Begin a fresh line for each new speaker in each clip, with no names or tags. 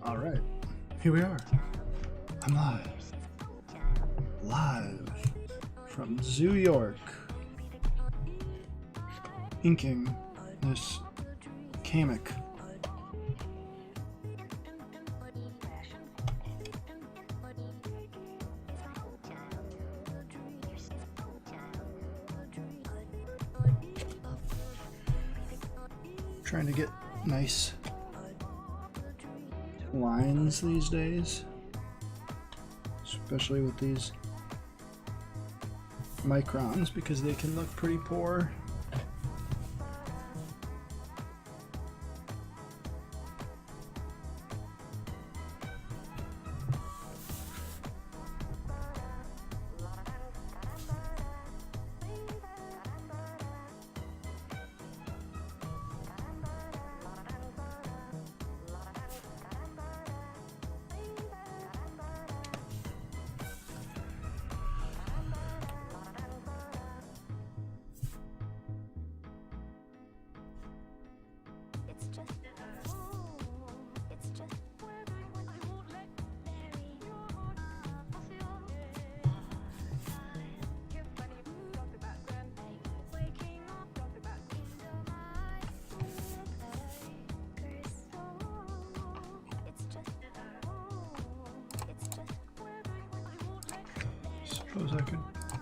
All right, here we are. I'm live from Zoo York, inking this comic. Trying to get nice lines these days, especially with these microns, because they can look pretty poor. Suppose I could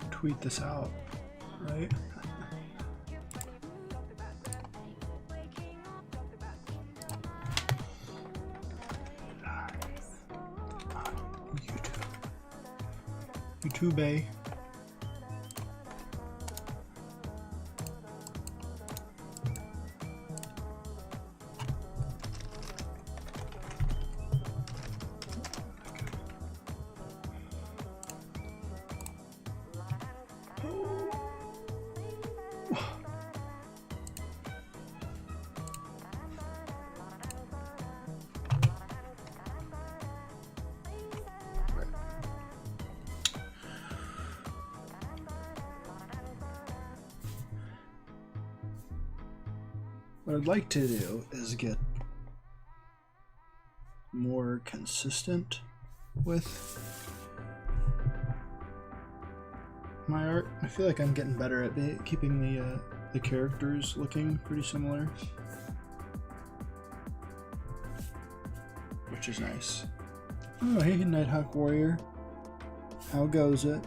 tweet this out, right? YouTube. What I'd like to do is get more consistent with my art. I feel like I'm getting better at keeping the characters looking pretty similar, which is nice. Oh, hey, Nighthawk Warrior. How goes it?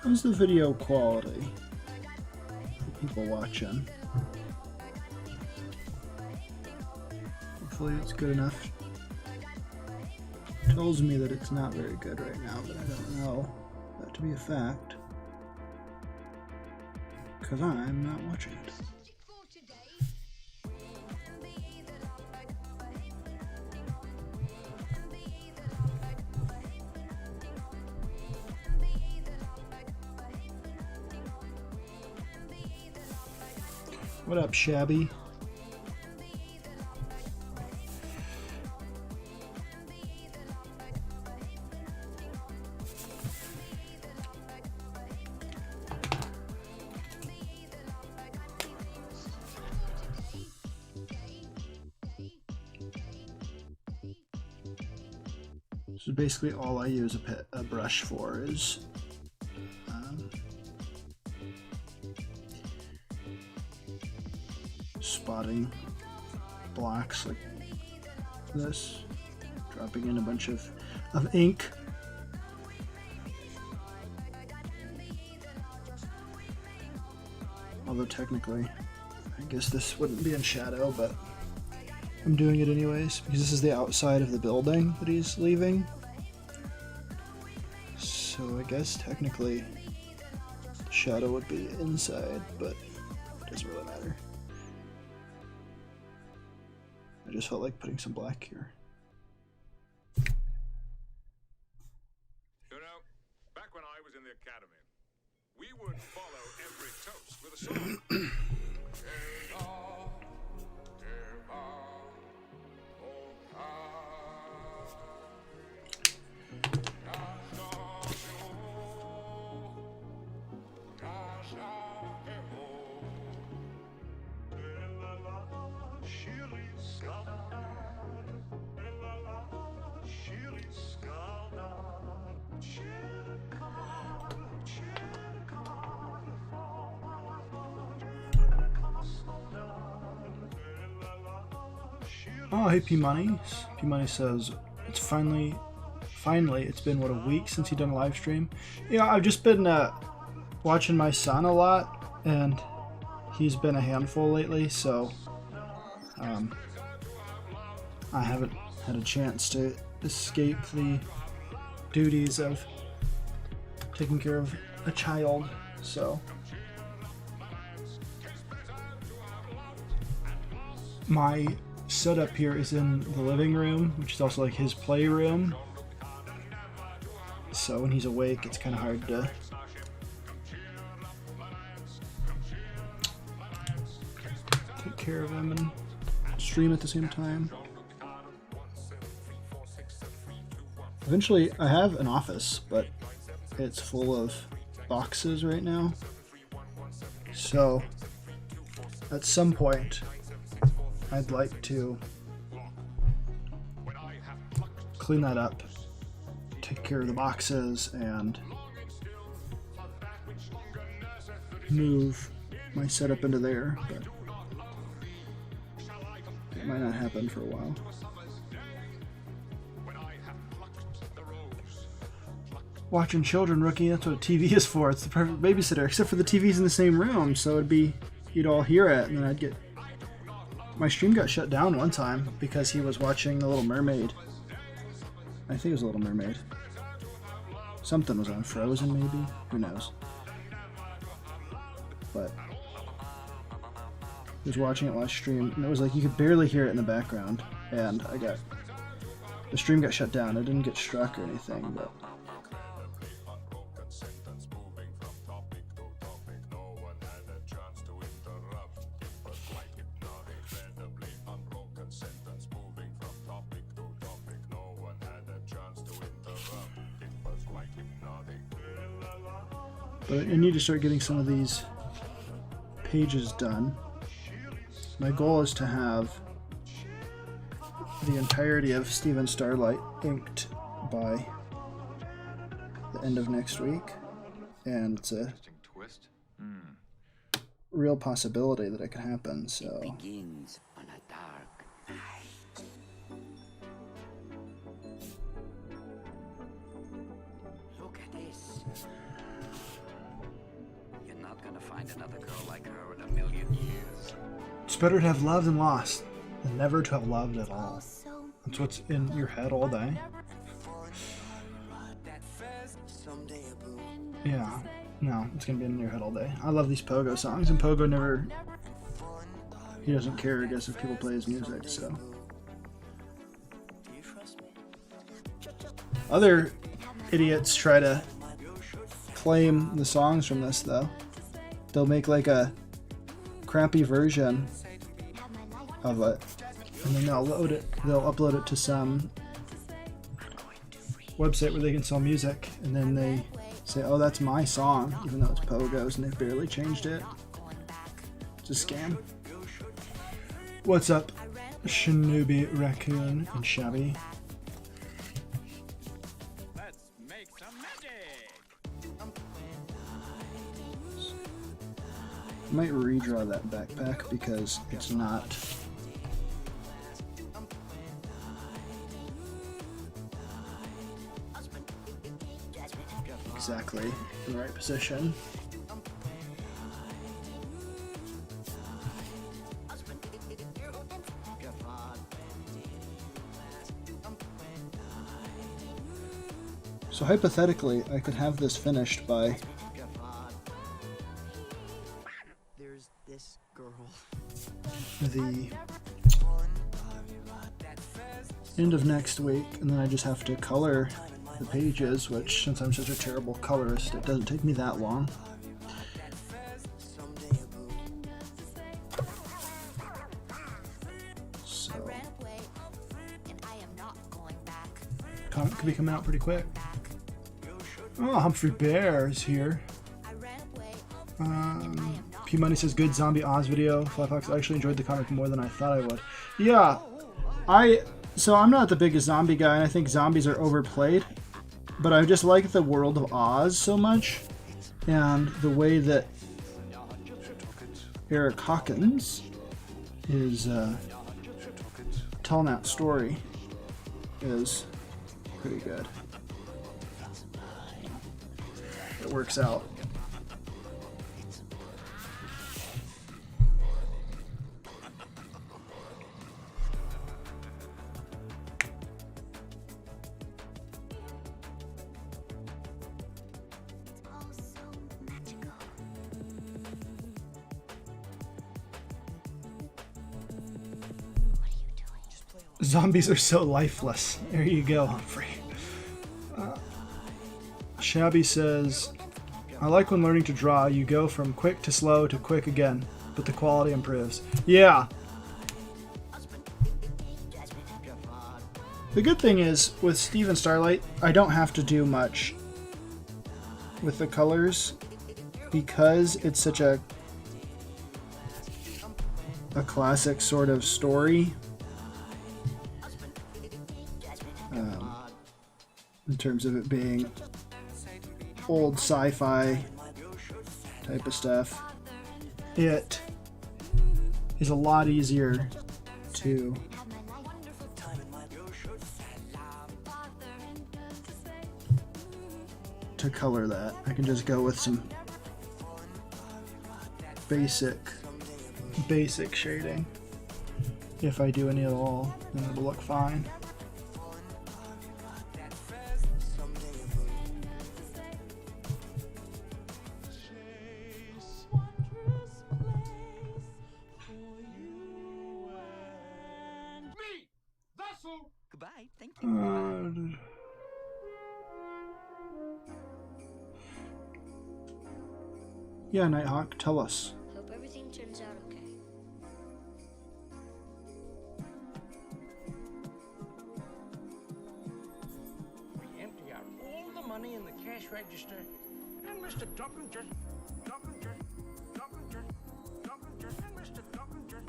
How's the video quality for people watching? Hopefully it's good enough. It tells me that it's not very good right now, but I don't know that to be a fact, because I'm not watching it. What up, Shabby? So basically all I use a brush for is spotting blocks like this, dropping in a bunch of ink. Although technically, I guess this wouldn't be in shadow, but I'm doing it anyways because this is the outside of the building that he's leaving. So I guess technically the shadow would be inside, but it doesn't really matter. I just felt like putting some black here.
You know, back when I was in the academy, we would follow every toast with a song.
Oh, hey P Money. P Money says it's finally it's been what, a week since he done a live stream. Yeah, I've just been watching my son a lot, and he's been a handful lately, so I haven't had a chance to escape the duties of taking care of a child. So my setup here is in the living room, which is also like his playroom. So when he's awake, it's kind of hard to take care of him and stream at the same time. Eventually, I have an office, but it's full of boxes right now. So at some point, I'd like to clean that up, take care of the boxes, and move my setup into there, but it might not happen for a while. Watching children, Rookie, that's what a TV is for. It's the perfect babysitter, except for the TV's in the same room, so it'd be, you'd all hear it, and then I'd get... My stream got shut down one time because he was watching The Little Mermaid. I think it was The Little Mermaid. Something was on, Frozen maybe? Who knows? But he was watching it last stream, and it was like you could barely hear it in the background, and the stream got shut down. It didn't get struck or anything, but... But I need to start getting some of these pages done. My goal is to have the entirety of Stephen Starlight inked by the end of next week, and it's a real possibility that it could happen. So
begins on a dark night. Look at this. You're not gonna find another girl like her in a million years.
It's better to have loved than lost than never to have loved at all. That's what's in your head all day. Yeah, no, it's gonna be in your head all day. I love these Pogo songs, and Pogo never... He doesn't care, I guess, if people play his music, so... Other idiots try to claim the songs from this, though. They'll make like a crappy version of it, and then they'll upload it to some website where they can sell music, and then they say, oh, that's my song, even though it's Pogo's, and they've barely changed it. It's a scam. What's up, Shinobi, Raccoon, and Shabby?
make some magic.
I might redraw that backpack because it's not exactly in the right position. So hypothetically, I could have this finished by
There's this girl.
the end of next week, and then I just have to color the pages, which, since I'm such a terrible colorist, it doesn't take me that long. So, comic could be coming out pretty quick. Oh, Humphrey Bear is here. P Money says, good zombie Oz video. Flyfox, I actually enjoyed the comic more than I thought I would. Yeah, so I'm not the biggest zombie guy, and I think zombies are overplayed, but I just like the world of Oz so much, and the way that Eric Hawkins is telling that story is pretty good. It works out. Zombies are so lifeless. There you go, Humphrey. Shabby says, I like when learning to draw, you go from quick to slow to quick again, but the quality improves. Yeah. The good thing is, with Stephen Starlight, I don't have to do much with the colors because it's such a classic sort of story. In terms of it being old sci-fi type of stuff, it is a lot easier to color that. I can just go with some basic shading. If I do any at all, then it'll look fine.
Goodbye. Thank you.
Yeah, Nighthawk, tell us.
Hope everything turns out okay.
We empty out all the money in the cash register, and Mr. Duncan just, and Mr. Duncan just,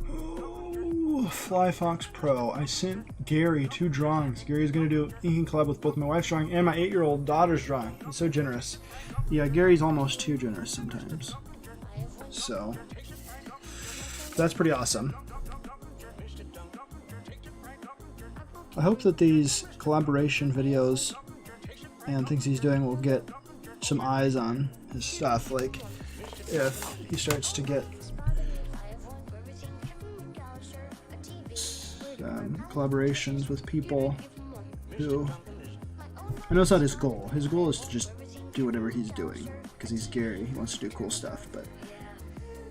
Oh, Flyfox Pro. I sent Gary 2 drawings. Gary's going to do inking collab with both my wife's drawing and my 8-year-old daughter's drawing. He's so generous. Yeah, Gary's almost too generous sometimes. So, that's pretty awesome. I hope that these collaboration videos and things he's doing will get some eyes on his stuff. Like, if he starts to get collaborations with people who, I know it's not his goal. His goal is to just do whatever he's doing because he's Gary. He wants to do cool stuff. But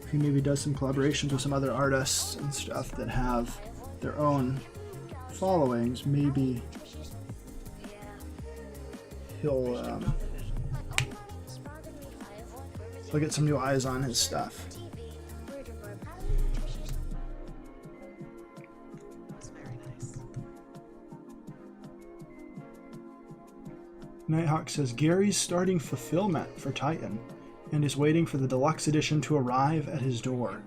if he maybe does some collaborations with some other artists and stuff that have their own followings, maybe he'll get some new eyes on his stuff. Nighthawk says Gary's starting fulfillment for Titan and is waiting for the deluxe edition to arrive at his door.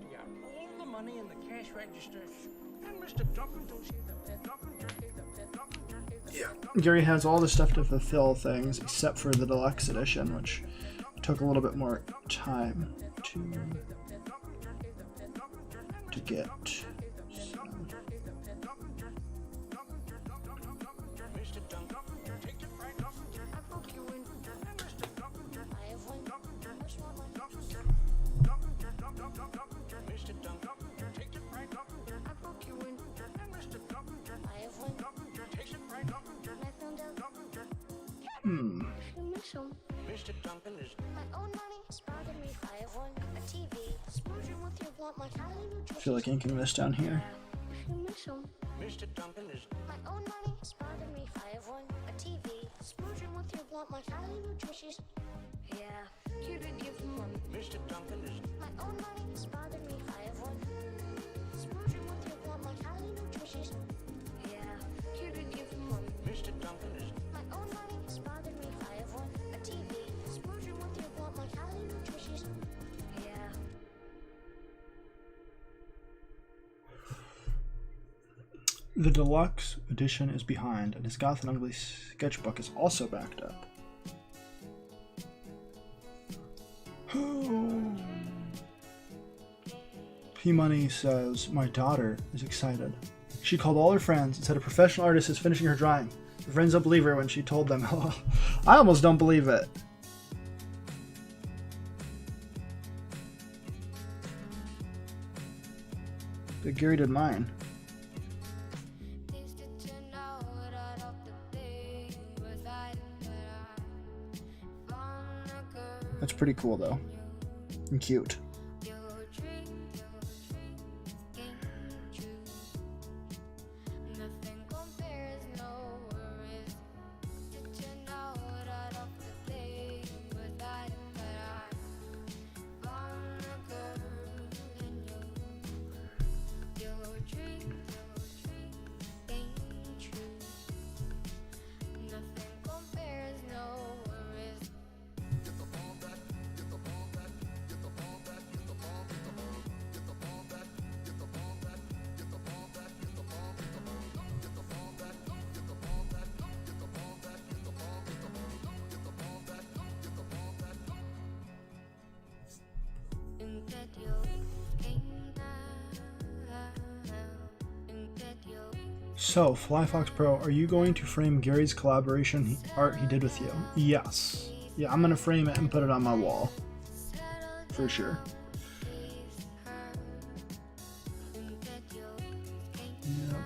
all the money in the cash register, And Mr. Duncan don't see the pet. Duncan don't see the pet. Duncan don't see the pet.
Gary has all the stuff to fulfill things except for the deluxe edition, which took a little bit more time to get. So.
Mr. Duncan, take it right off.
I broke you in. I have one. What's wrong with
Mr. Duncan, take it right off.
I broke you in.
And Mr. Duncan,
I have one.
take it right off.
And I found out
Hmm.
you miss him.
Mr. Duncan is
My own money spotted me. I have one. A TV. Splurging with your blunt, my highly
I
nutritious.
feel like inking this down here.
You miss him.
Mr. Duncan is
My own money spotted me. I have one. A TV. Splurging with your blunt, my highly nutritious. Yeah, you could give him one.
Mr. Duncan is
My own money spotted me. I have one. Splurging with your blunt, my highly nutritious. Yeah, you could give him one.
Mr. Duncan is
My own money spotted me. I have one. A TV. Splurging with your blunt, my highly nutritious. Yeah.
The deluxe edition is behind, and his Goth and Ugly sketchbook is also backed up. P-Money says, my daughter is excited. She called all her friends and said a professional artist is finishing her drawing. Her friends don't believe her when she told them. I almost don't believe it. But Gary did mine. That's pretty cool though. And cute. So, Flyfox Pro, are you going to frame Gary's collaboration art he did with you? Yes. Yeah, I'm going to frame it and put it on my wall. For sure. Yep.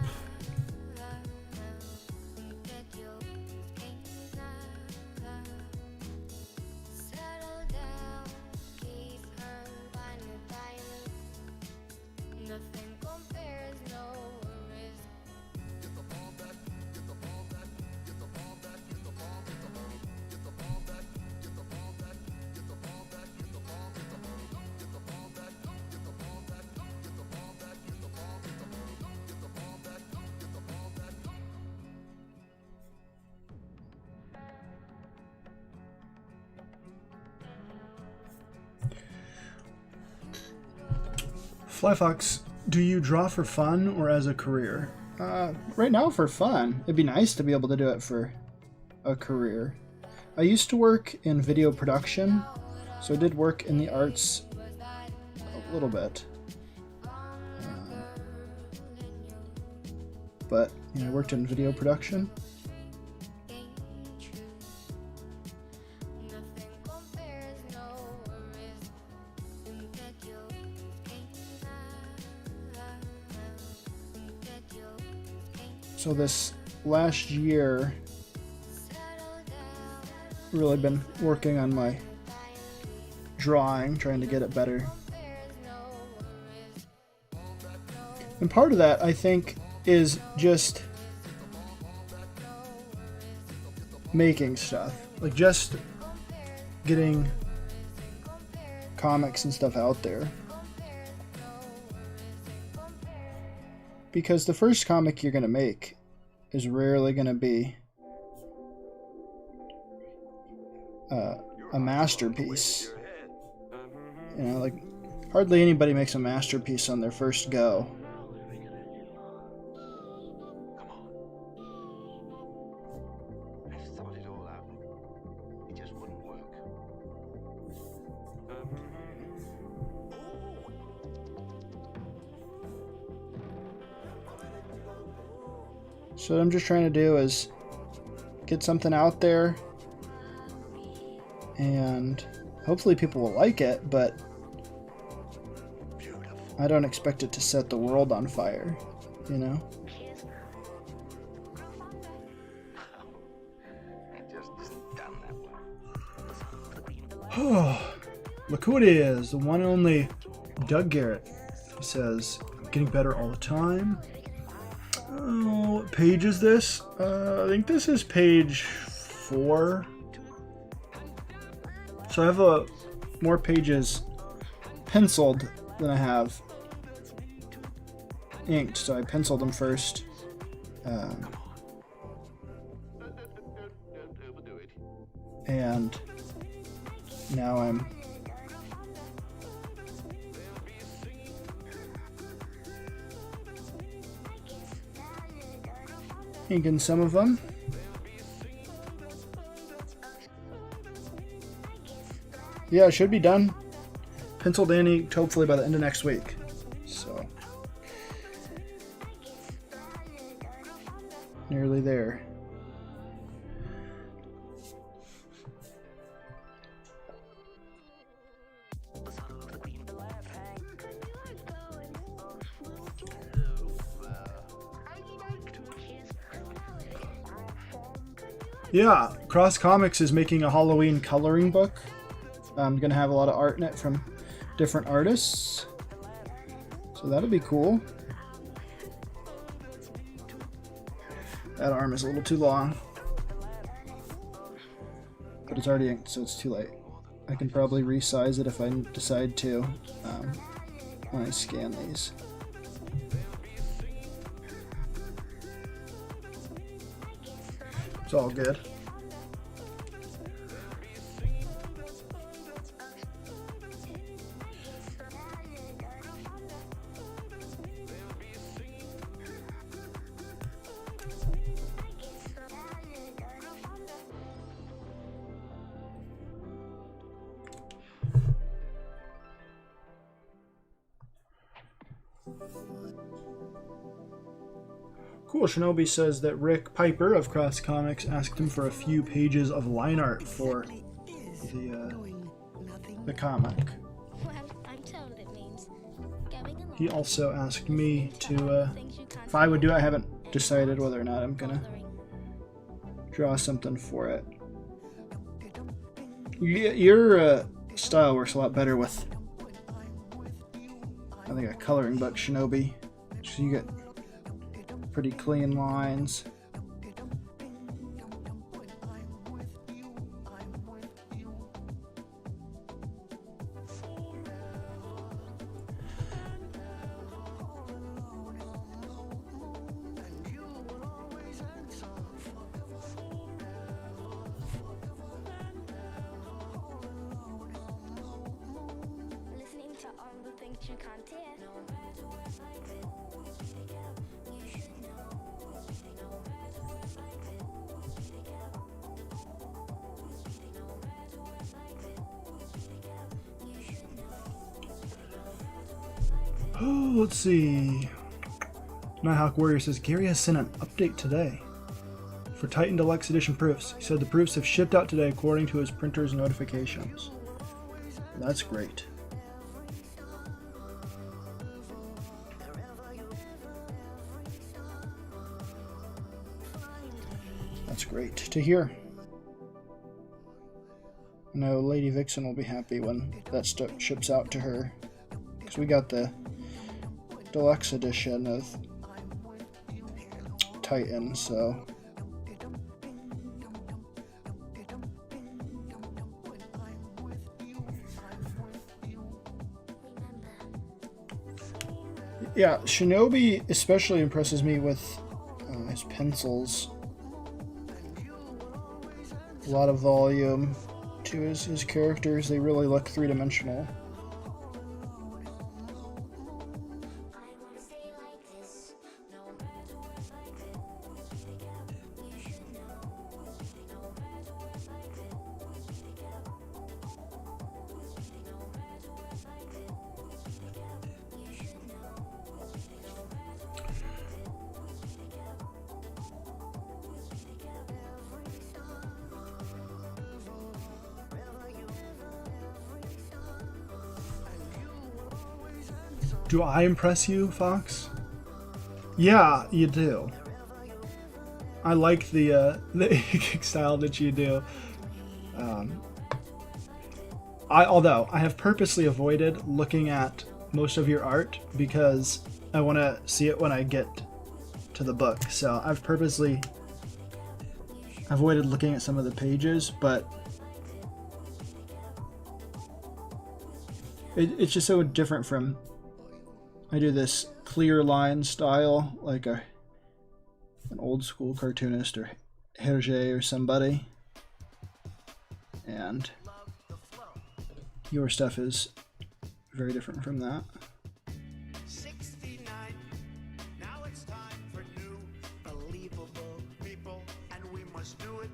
Flyfox, do you draw for fun or as a career? Right now for fun. It'd be nice to be able to do it for a career. I used to work in video production, so I did work in the arts a little bit. But I worked in video production. So this last year, really been working on my drawing, trying to get it better. And part of that, I think, is just making stuff. Like just getting comics and stuff out there. Because the first comic you're going to make is rarely going to be a masterpiece. You know, like hardly anybody makes a masterpiece on their first go. So what I'm just trying to do is get something out there, and hopefully people will like it, but I don't expect it to set the world on fire, you know? Oh, look who it is, the one and only Doug Garrett. He says, I'm getting better all the time. Oh, what page is this? I think this is page 4. So I have more pages penciled than I have inked, so I penciled them first. And now I'm inking some of them. Yeah, it should be done. Penciled and inked hopefully by the end of next week. So, nearly there. Yeah, Cross Comics is making a Halloween coloring book. I'm gonna have a lot of art in it from different artists, so that'll be cool. That arm is a little too long, but it's already inked, so it's too late. I can probably resize it if I decide to when I scan these. It's all good. Cool. Shinobi says that Rick Piper of Cross Comics asked him for a few pages of line art for the comic.
Well, I'm told it means going along.
He also asked me to, if I would do it. I haven't decided whether or not I'm gonna draw something for it. Your style works a lot better with, I think, a coloring book, Shinobi. So you get pretty clean lines.
Listening to all the things you can't hear.
Oh, let's see. Nighthawk Warrior says Gary has sent an update today for Titan Deluxe Edition proofs. He said the proofs have shipped out today according to his printer's notifications. That's great. That's great to hear. I know Lady Vixen will be happy when that stuff ships out to her, because we got the deluxe edition of Titan, so yeah, Shinobi especially impresses me with his pencils. A lot of volume to his characters. They really look three-dimensional. Do I impress you, Fox? Yeah, you do. I like the style that you do. Although I have purposely avoided looking at most of your art because I want to see it when I get to the book. So I've purposely avoided looking at some of the pages, but it's just so different from. I do this clear line style like an old school cartoonist or Hergé or somebody, and your stuff is very different from that.
69. Now it's time for new, believable people, and we must do it.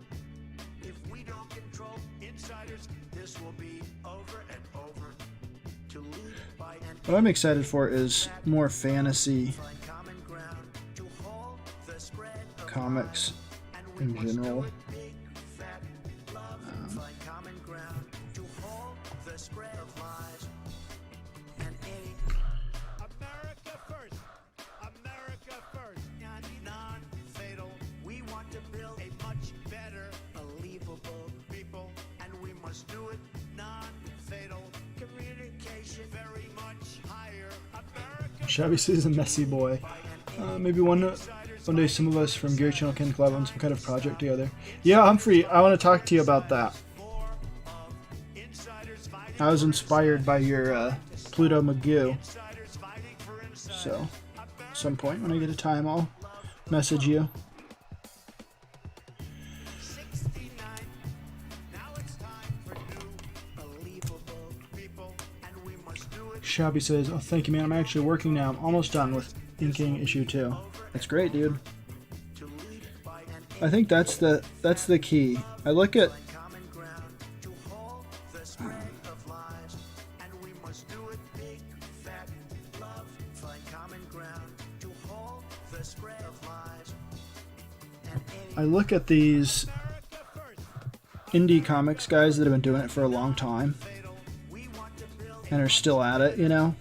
If we don't control insiders, this will be over and over. To lead by an
What I'm excited for is more fantasy
common ground, to hold the spread of
comics
and we
in
must
general.
do it big, fat, love, find common ground, to hold the spread of lies and America first, America first, non-fatal. We want to build a much better, believable people, and we must do it non-fatal. Communication very much higher. America
Shabby is a messy boy. Maybe one day some of us from Gear Channel can collab on some kind of project together. Yeah, Humphrey, I want to talk to you about that. I was inspired by your Pluto Magoo. So, at some point when I get a time, I'll message you.
69. Now it's time for new, believable people, and we must do it.
Shabby says, "Oh, thank you, man. I'm actually working now. I'm almost done with inking issue 2." That's great, dude. I think that's the key. I look at
Common ground, to hold the spread of lies, and we must do it big, fat, love, find common ground, to hold the spread of lies, and
I look at these indie comics guys that have been doing it for a long time and are still at it, you know.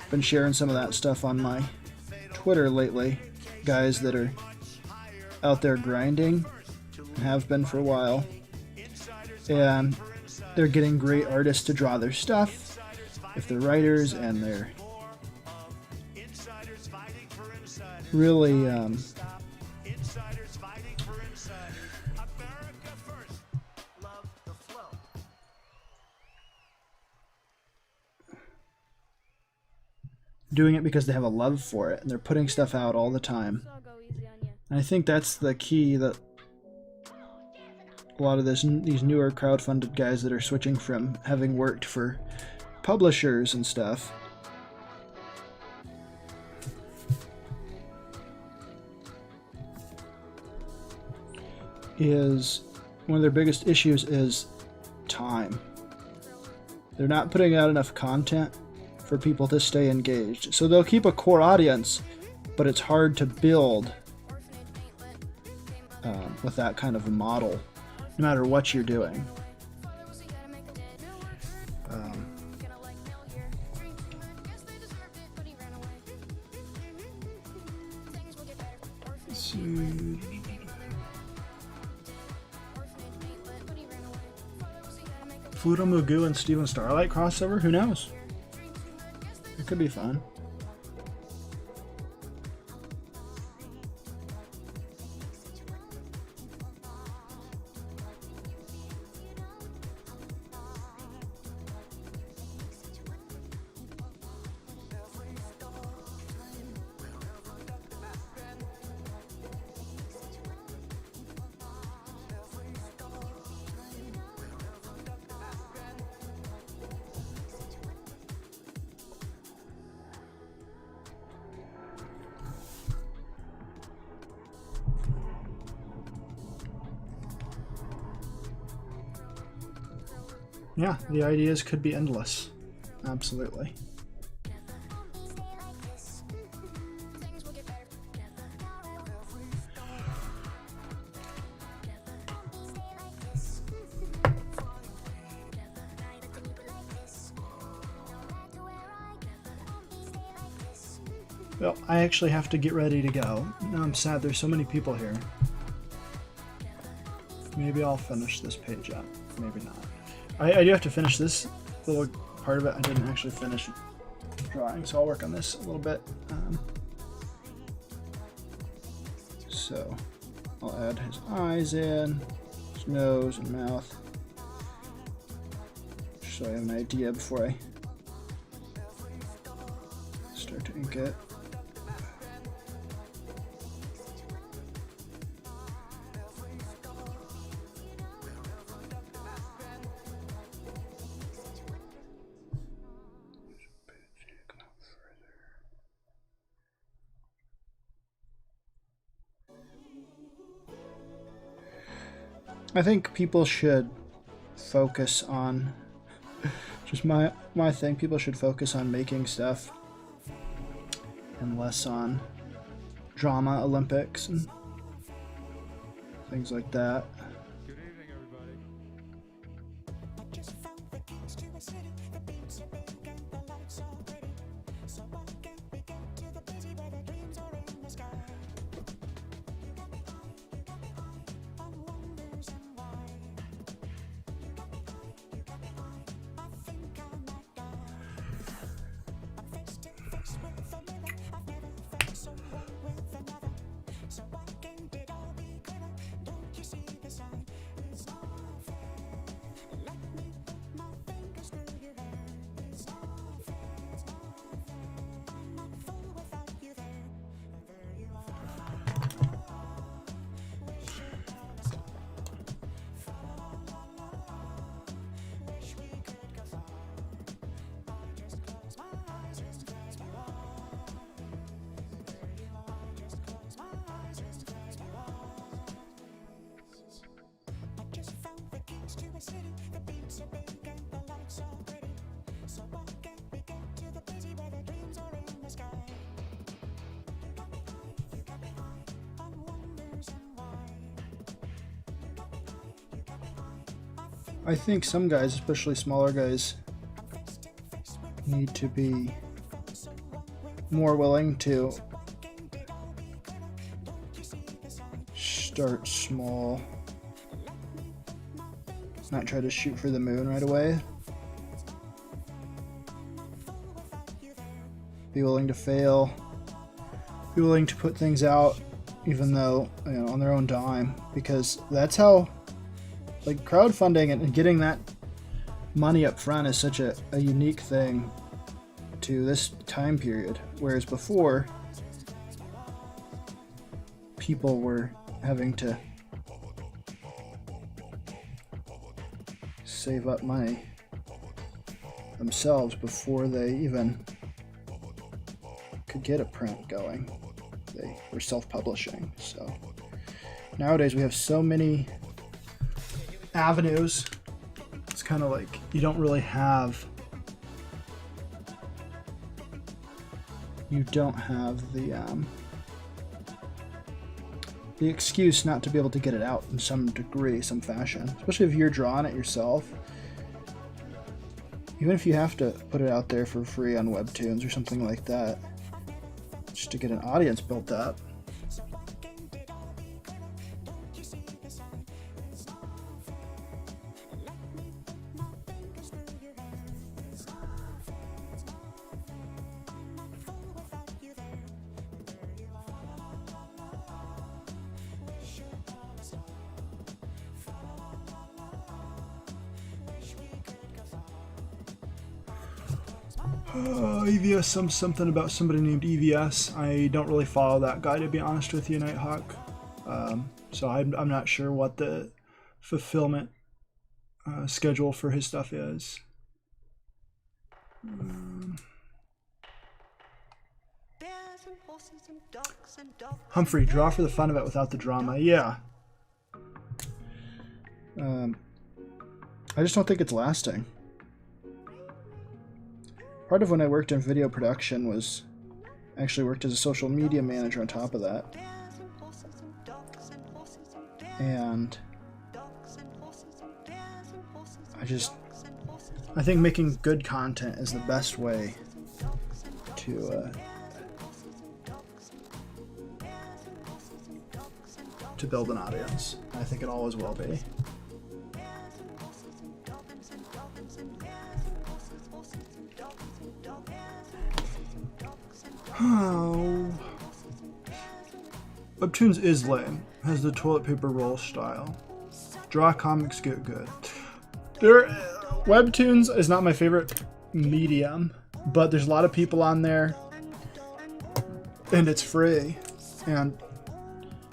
Been sharing some of that stuff on my Twitter lately. Guys that are out there grinding and have been for a while, and they're getting great artists to draw their stuff if they're writers, and they're really
insiders fighting for insiders. America first, love the flow.
doing it because they have a love for it, and they're putting stuff out all the time.
I'll go easy on you.
And I think that's the key that a lot of these newer crowdfunded guys that are switching from having worked for publishers and stuff is one of their biggest issues is time. They're not putting out enough content for people to stay engaged. So they'll keep a core audience, but it's hard to build with that kind of a model, no matter what you're doing. Let's see. Pluto Magoo and Stephen Starlight crossover? Who knows? It could be fun. Yeah, the ideas could be endless. Absolutely. Well, I actually have to get ready to go. Now I'm sad there's so many people here. Maybe I'll finish this page up. Maybe not. I do have to finish this little part of it. I didn't actually finish drawing, so I'll work on this a little bit. So I'll add his eyes in, his nose and mouth, so I have an idea before I start to ink it. I think people should focus on, just my thing, people should focus on making stuff and less on drama Olympics and things like that.
Good evening, everybody.
I think some guys, especially smaller guys, need to be more willing to start small, not try to shoot for the moon right away. Be willing to fail, be willing to put things out even though, you know, on their own dime, because that's how, like, crowdfunding and getting that money up front is such a unique thing to this time period. Whereas before, people were having to save up money themselves before they even could get a print going. They were self-publishing. So nowadays we have so many avenues. It's kind of like you don't really have the excuse not to be able to get it out in some degree, some fashion, especially if you're drawing it yourself. Even if you have to put it out there for free on Webtoons or something like that, just to get an audience built up. EVS, something about somebody named EVS. I don't really follow that guy, to be honest with you, Nighthawk. So I'm not sure what the fulfillment schedule for his stuff is. Humphrey, draw for the fun of it without the drama. Yeah. I just don't think it's lasting. Part of when I worked in video production was actually worked as a social media manager on top of that. And I think making good content is the best way to to build an audience. I think it always will be. Oh. Webtoons is lame. Has the toilet paper roll style. Draw comics get good. Webtoons is not my favorite medium, but there's a lot of people on there, and it's free. And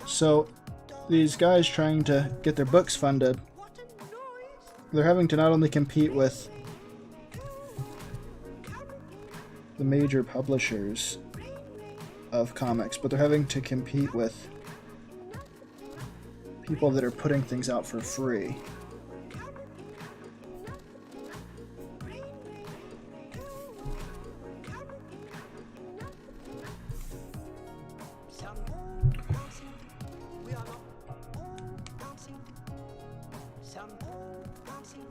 so these guys trying to get their books funded, they're having to not only compete with the major publishers of comics, but they're having to compete with people that are putting things out for free.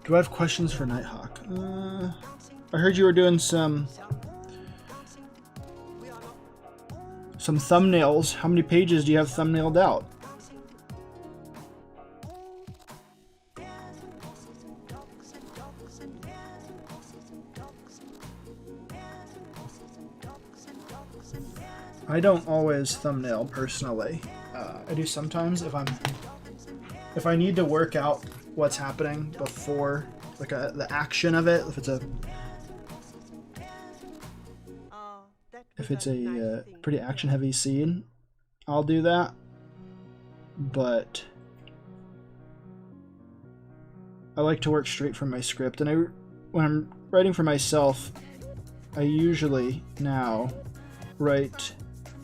Do I have questions for Nighthawk? I heard you were doing some thumbnails. How many pages do you have thumbnailed out? I don't always thumbnail personally. I do sometimes if I need to work out what's happening before, like the action of it. If it's a pretty action-heavy scene, I'll do that. But I like to work straight from my script, and when I'm writing for myself, I usually now write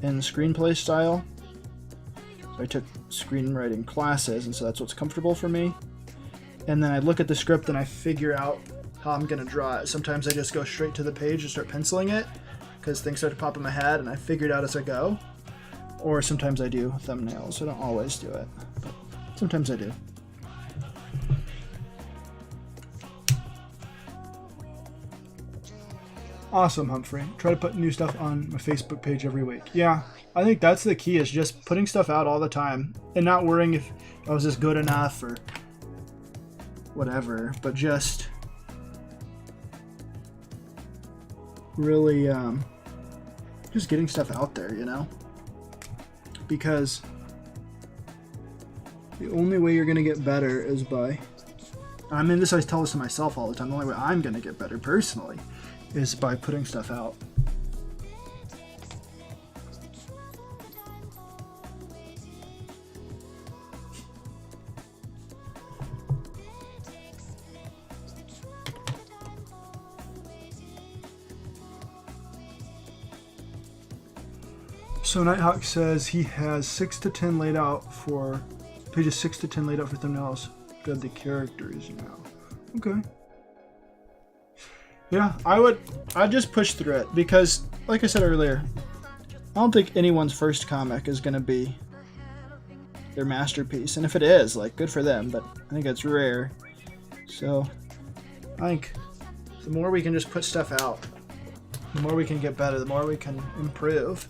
in screenplay style. So I took screenwriting classes, and so that's what's comfortable for me. And then I look at the script and I figure out how I'm going to draw it. Sometimes I just go straight to the page and start penciling it, because things start to pop in my head and I figure it out as I go. Or sometimes I do thumbnails. I don't always do it, but sometimes I do. Awesome, Humphrey. Try to put new stuff on my Facebook page every week. Yeah, I think that's the key, is just putting stuff out all the time and not worrying if I was this good enough or whatever, but just really just getting stuff out there, you know? Because the only way you're going to get better is by... I mean, I tell this to myself all the time. The only way I'm going to get better personally is by putting stuff out. So Nighthawk says he has 6 to 10 laid out for pages 6 to 10 laid out for thumbnails. Good, the characters now. Okay. Yeah, I'd just push through it, because like I said earlier, I don't think anyone's first comic is gonna be their masterpiece. And if it is, like, good for them, but I think it's rare. So I think the more we can just put stuff out, the more we can get better, the more we can improve.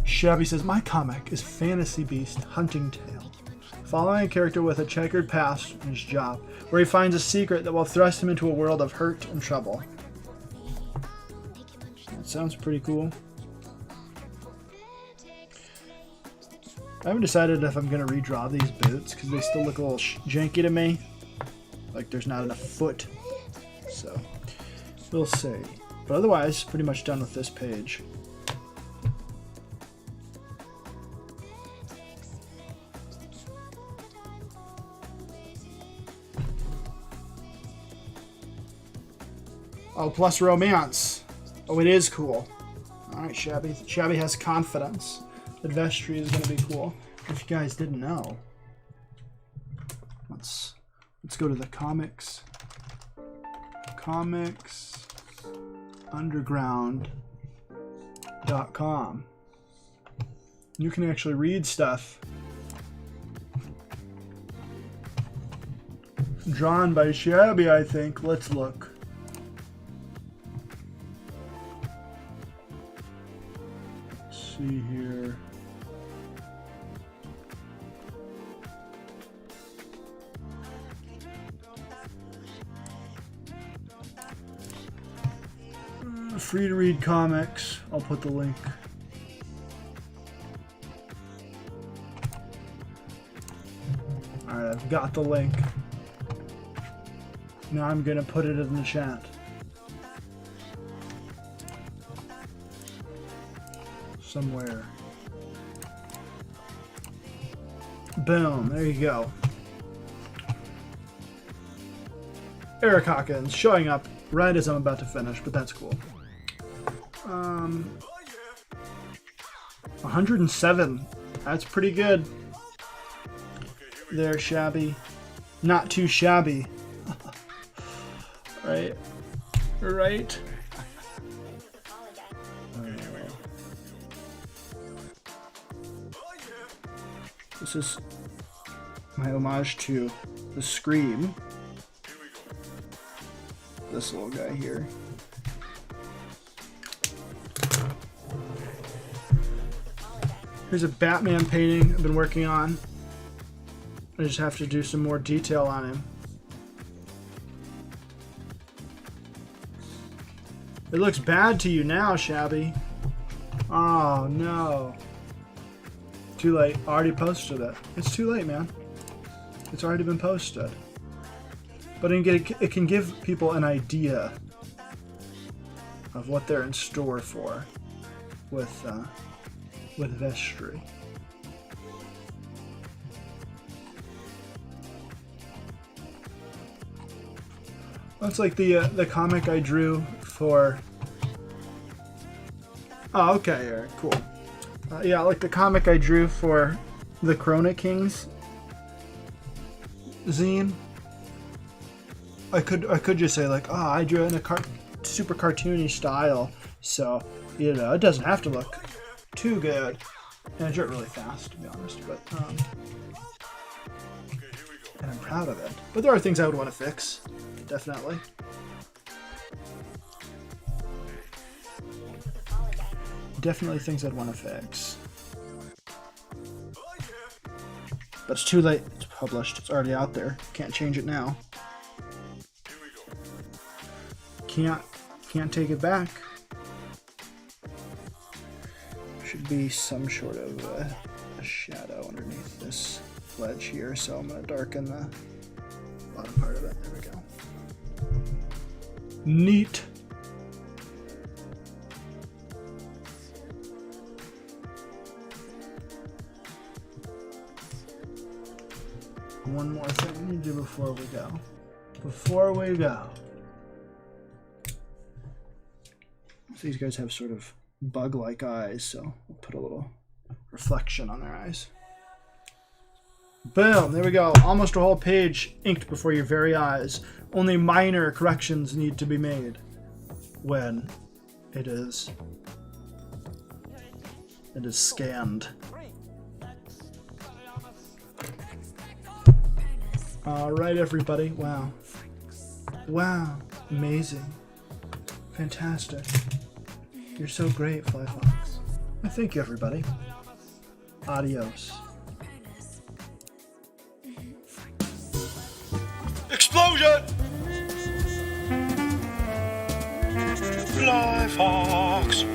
Shabby says, my comic is Fantasy Beast Hunting Tale, following a character with a checkered past in his job, where he finds a secret that will thrust him into a world of hurt and trouble. That sounds pretty cool. I haven't decided if I'm going to redraw these boots, because they still look a little janky to me. Like there's not enough foot. So, we'll see. But otherwise, pretty much done with this page. Oh, plus romance. Oh, it is cool. Alright, Shabby. Shabby has confidence that Vestry is going to be cool. If you guys didn't know, let's go to the comics. Comics Underground freeread.com. You can actually read stuff. Drawn by Shabby, I think. Let's look. Let's see here. Free to read comics. I'll put the link. Alright, I've got the link. Now I'm gonna put it in the chat. Somewhere. Boom, there you go. Eric Hawkins showing up right as I'm about to finish, but that's cool. 107. That's pretty good. There, Shabby. Not too shabby. Right? Right? This is my homage to the Scream. This little guy here. Here's a Batman painting I've been working on. I just have to do some more detail on him. It looks bad to you now, Shabby. Oh no. Too late. Already posted it. It's too late, man. It's already been posted. But it can give people an idea of what they're in store for with Vestry. That's like the comic I drew for. Oh, okay, Eric, cool. Yeah, like the comic I drew for the Corona Kings zine. I could just say like, oh, I drew it in a super cartoony style, so you know it doesn't have to look too good. And I drew it really fast, to be honest, but and I'm proud of it. But there are things I would want to fix, definitely. Definitely things I'd want to fix. But it's too late. It's published. It's already out there. Can't change it now. Can't take it back. Should be some sort of a shadow underneath this ledge here, so I'm going to darken the bottom part of it. There we go. Neat. One more thing we need to do before we go. Before we go. These guys have sort of bug-like eyes, so we'll put a little reflection on their eyes. Boom, there we go. Almost a whole page inked before your very eyes. Only minor corrections need to be made when it is scanned. All right, everybody. Wow. Wow. Amazing. Fantastic. You're so great, Fly Fox. Well, thank you, everybody. Adios.
Explosion! Fly Fox!